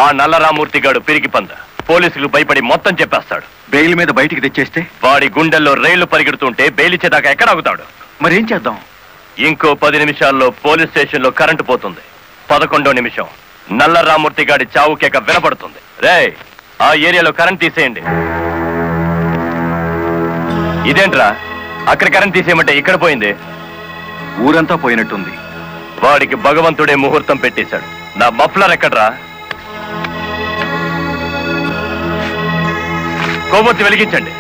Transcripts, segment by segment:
ఆ నల్లరామూర్తి గాడు పిరికి పంద పోలీసులు భయపడి మొత్తం చెప్పేస్తాడు. బెయిల్ మీద బయటికి తెచ్చేస్తే వాడి గుండెల్లో రైళ్లు పరిగెడుతుంటే బెయిల్ ఇచ్చేదాకా ఎక్కడ ఆగుతాడు? మరేం చేద్దాం? ఇంకో 10 నిమిషాల్లో పోలీస్ స్టేషన్ లో కరెంటు పోతుంది. 11వ నిమిషం నల్లరామూర్తి గాడి చావు కేక వినపడుతుంది. రేయ్, ఆ ఏరియాలో కరెంట్ తీసేయండి. ఇదేంట్రా, అక్కడ కరెంట్ తీసేయమంటే ఇక్కడ పోయింది? ఊరంతా పోయినట్టుంది. వాడికి భగవంతుడే ముహూర్తం పెట్టేశాడు. నా మఫ్లర్ ఎక్కడ్రా? కొవ్వొత్తి వెలిగించండి.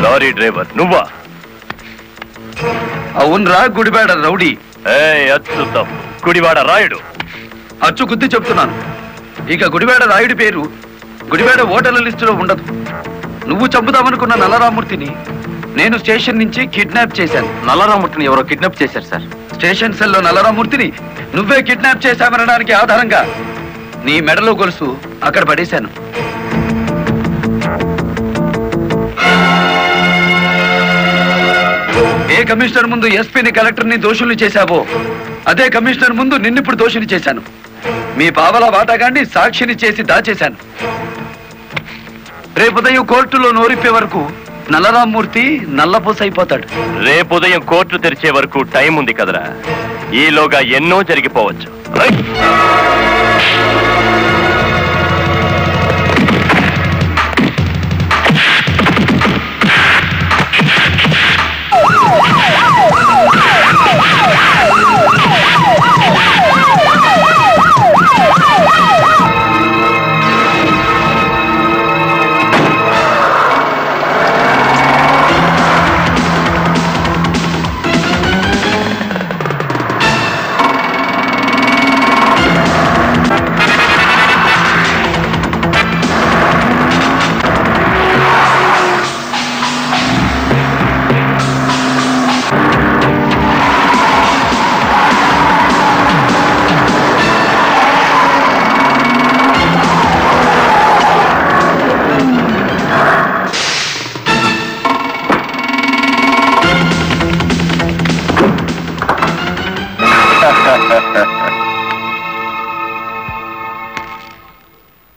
లారీ డ్రైవర్ నువ్వా? అవునరా, గుడివాడ రౌడీ. అచ్చు తప్పు, గుడివాడ రాయుడు. అచ్చు గుద్ది చెప్తున్నాను. ఇక గుడివాడ రాయుడి పేరు గుడివాడ ఓటర్ల లిస్టులో ఉండదు. నువ్వు చంపుదామనుకున్న నల్లరామూర్తిని నేను స్టేషన్ నుంచి కిడ్నాప్ చేశాను. నల్లరామూర్తిని ఎవరో కిడ్నాప్ చేశారు సార్. స్టేషన్ సెల్లో నల్లరామూర్తిని నువ్వే కిడ్నాప్ చేశామనడానికి ఆధారంగా నీ మెడలో గొలుసు అక్కడ పడేశాను. ఏ కమిషనర్ ముందు ఎస్పీని కలెక్టర్ని దోషుల్ని చేశావో అదే కమిషనర్ ముందు నిన్నిప్పుడు దోషుని చేశాను. మీ పావలా వాటాగాన్ని సాక్షిని చేసి దాచేశాను. రేపుదయం కోర్టులో నోరిప్పే వరకు నల్లరామూర్తి నల్లపోస అయిపోతాడు. రేపుదయం కోర్టు తెరిచే వరకు టైం ఉంది కదరా, ఈలోగా ఎన్నో జరిగిపోవచ్చు.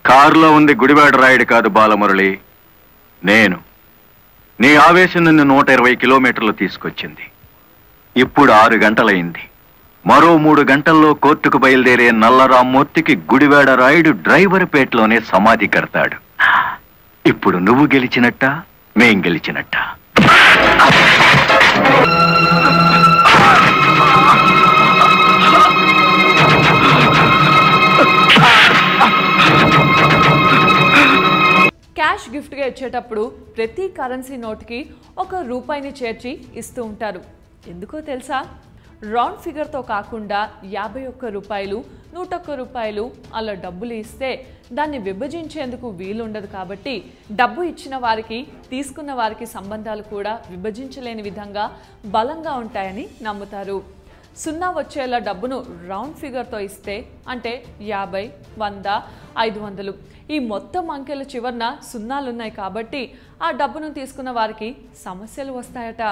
కారులో ఉంది గుడివాడ రాయుడు కాదు బాలమురళి, నేను. నీ ఆవేశం నిన్ను 120 కిలోమీటర్లు తీసుకొచ్చింది. ఇప్పుడు 6 గంటలైంది. మరో 3 గంటల్లో కోర్టుకు బయలుదేరే నల్లరామూర్తికి గుడివాడ రాయుడు డ్రైవర్ పేటలోనే సమాధి కడతాడు. ఇప్పుడు నువ్వు గెలిచినట్ట, మేం గెలిచినట్ట. క్యాష్ గిఫ్ట్గా ఇచ్చేటప్పుడు ప్రతి కరెన్సీ నోట్కి 1 రూపాయిని చేర్చి ఇస్తూ ఉంటారు. ఎందుకో తెలుసా? రౌండ్ ఫిగర్తో కాకుండా 51 రూపాయలు, 101 రూపాయలు అలా డబ్బులు ఇస్తే దాన్ని విభజించేందుకు వీలుండదు. కాబట్టి డబ్బు ఇచ్చిన వారికి తీసుకున్న వారికి సంబంధాలు కూడా విభజించలేని విధంగా బలంగా ఉంటాయని నమ్ముతారు. 0 వచ్చేలా డబ్బును రౌండ్ ఫిగర్తో ఇస్తే అంటే 50, 100, 500 ఈ మొత్తం అంకెల చివరన 0లున్నాయి కాబట్టి ఆ డబ్బును తీసుకున్న వారికి సమస్యలు వస్తాయట.